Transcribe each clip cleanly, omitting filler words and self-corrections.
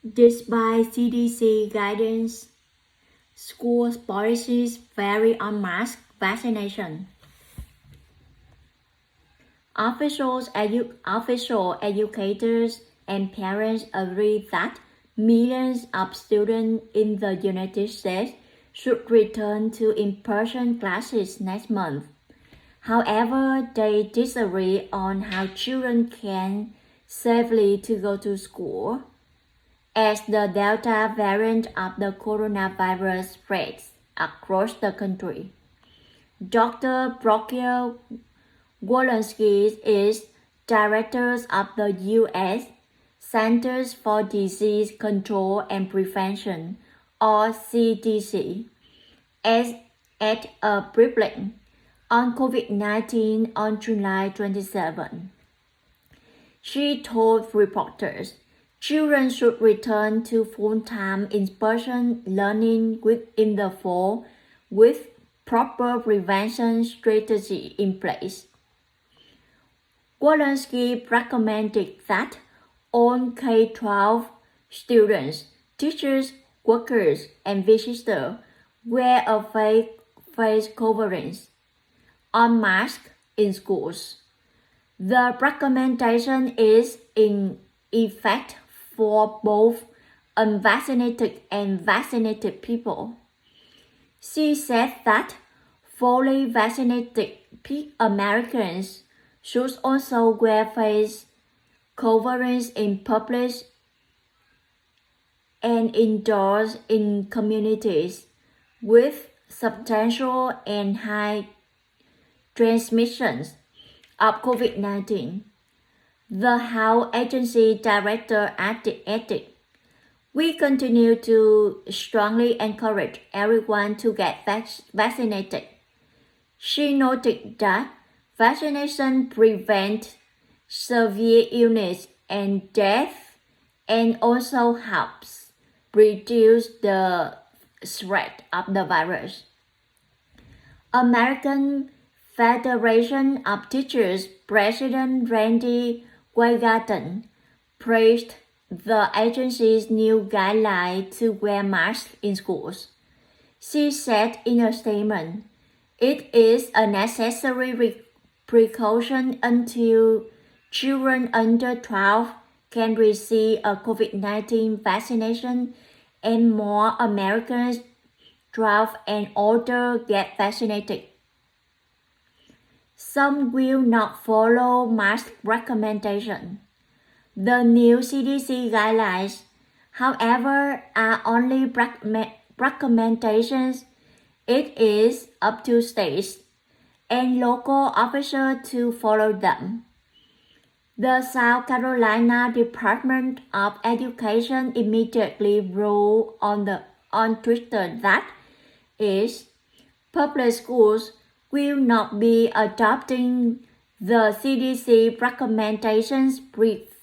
Despite CDC guidance, school policies vary on mask vaccination. Official educators and parents agree that millions of students in the United States should return to in-person classes next month. However, they disagree on how children can safely to go to school as the Delta variant of the coronavirus spreads across the country. Dr. Brokil Walensky is director of the U.S. Centers for Disease Control and Prevention, or CDC, at a briefing on COVID-19 on July 27. She told reporters children should return to full-time in-person learning within the fall with proper prevention strategy in place. Walensky recommended that all K-12 students, teachers, workers, and visitors wear a face covering on masks in schools. The recommendation is in effect for both unvaccinated and vaccinated people. She said that fully vaccinated Americans should also wear face coverings in public and indoors in communities with substantial and high transmissions of COVID-19. The Health Agency Director added, "We continue to strongly encourage everyone to get vaccinated." She noted that vaccination prevents severe illness and death and also helps reduce the spread of the virus. American Federation of Teachers President Randy Weingarten praised the agency's new guideline to wear masks in schools. She said in a statement, "It is a necessary precaution until children under 12 can receive a COVID-19 vaccination and more Americans 12 and older get vaccinated. Some will not follow mask recommendations. The new CDC guidelines, however, are only recommendations. It is up to states and local officials to follow them." The South Carolina Department of Education immediately wrote on Twitter that public schools will not be adopting the CDC recommendations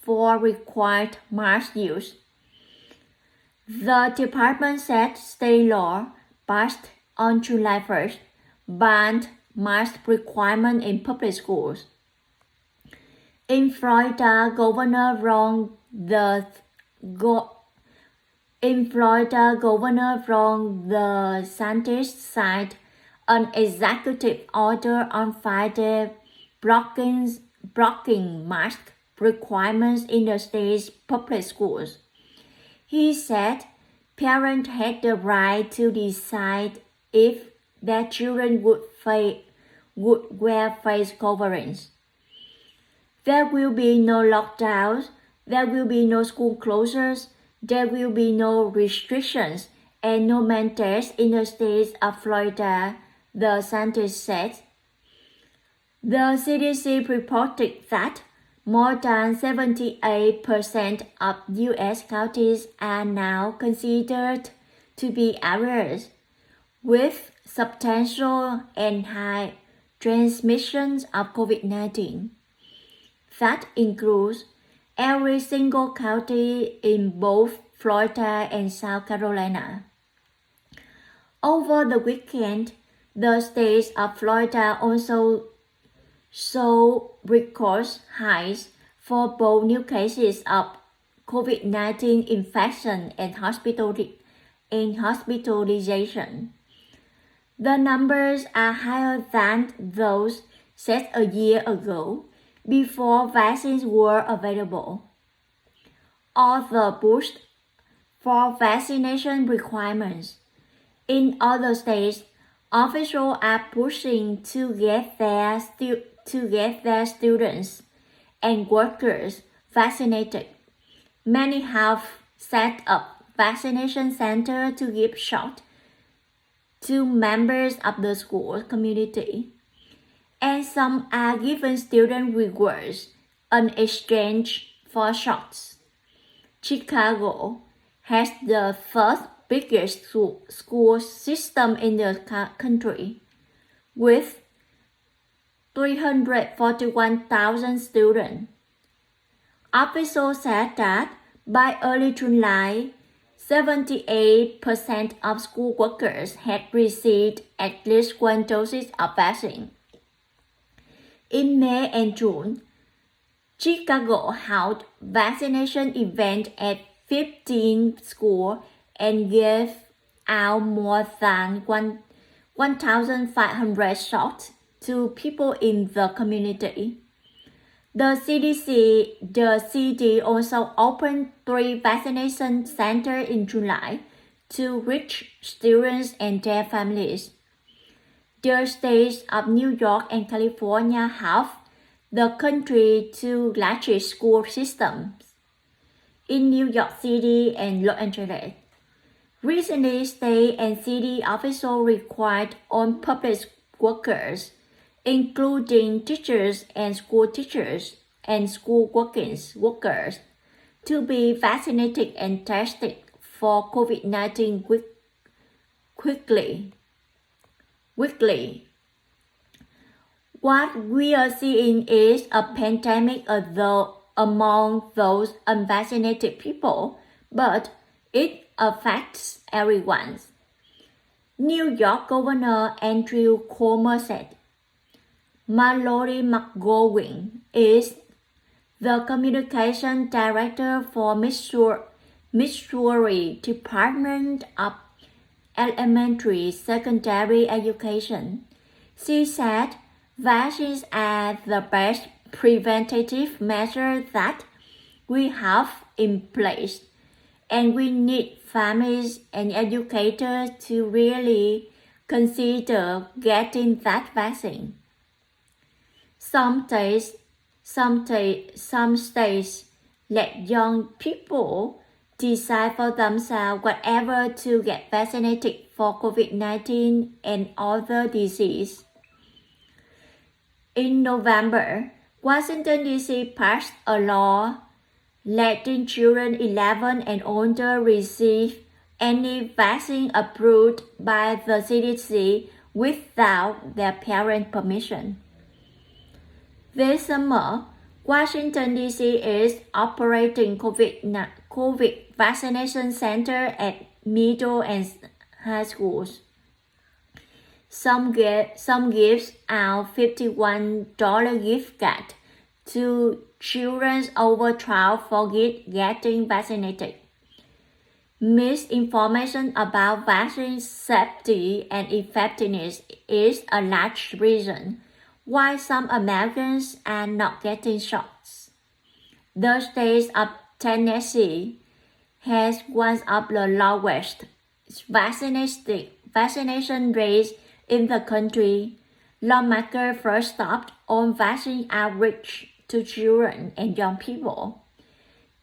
for required mask use. The department said state law passed on July 1st banned mask requirement in public schools. In Florida, Governor Ron DeSantis signed an executive order on Friday blocking mask requirements in the state's public schools. He said parents had the right to decide if their children would wear face coverings. There will be no lockdowns, there will be no school closures, there will be no restrictions and no mandates in the state of Florida, DeSantis said. The CDC reported that more than 78% of U.S. counties are now considered to be areas with substantial and high transmissions of COVID-19. That includes every single county in both Florida and South Carolina. Over the weekend, the state of Florida also saw record highs for both new cases of COVID-19 infection and hospitalization. The numbers are higher than those set a year ago, before vaccines were available. All the push for vaccination requirements. In other states, officials are pushing to get their students and workers vaccinated. Many have set up vaccination centers to give shots to members of the school community, and some are giving student rewards in exchange for shots. Chicago has the first biggest school system in the country, with 341,000 students. Officials said that by early July, 78% of school workers had received at least one dose of vaccine. In May and June, Chicago held vaccination events at 15 schools and gave out more than 1,500 shots to people in the community. The city also opened 3 vaccination centers in July to reach students and their families. The states of New York and California have the country's 2 largest school systems, in New York City and Los Angeles. Recently, state and city officials required all public workers, including teachers and school teachers and school workers, to be vaccinated and tested for COVID-19 weekly. What we are seeing is a pandemic among those unvaccinated people, but it affects everyone. New York Governor Andrew Cuomo said. Mallory McGowan is the communication director for Missouri Department of Elementary Secondary Education. She said vaccines are the best preventative measure that we have in place, and we need families and educators to really consider getting that vaccine. Some states let young people decide for themselves whether to get vaccinated for COVID-19 and other diseases. In November, Washington, D.C. passed a law letting children 11 and older receive any vaccine approved by the CDC without their parents' permission. This summer, Washington, D.C. is operating COVID vaccination centers at middle and high schools. Some gives out $51 gift card to children over 12 for getting vaccinated. Misinformation about vaccine safety and effectiveness is a large reason why some Americans are not getting shots. The state of Tennessee has one of the lowest vaccination rates in the country. Lawmakers first stopped on vaccine outreach to children and young people.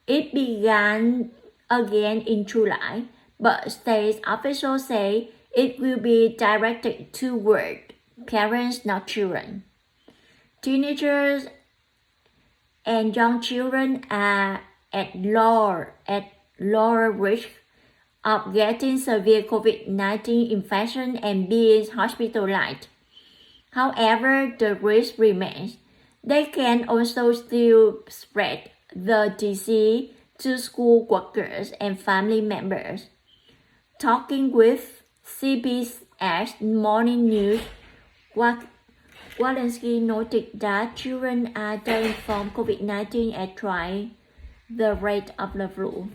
It began again in July, but state officials say it will be directed toward parents, not children. Teenagers and young children are at lower risk of getting severe COVID-19 infection and being hospitalized. However, the risk remains. They can also still spread the disease to school workers and family members. Talking with CBS Morning News, Walensky noted that children are dying from COVID-19 at twice the rate of the flu.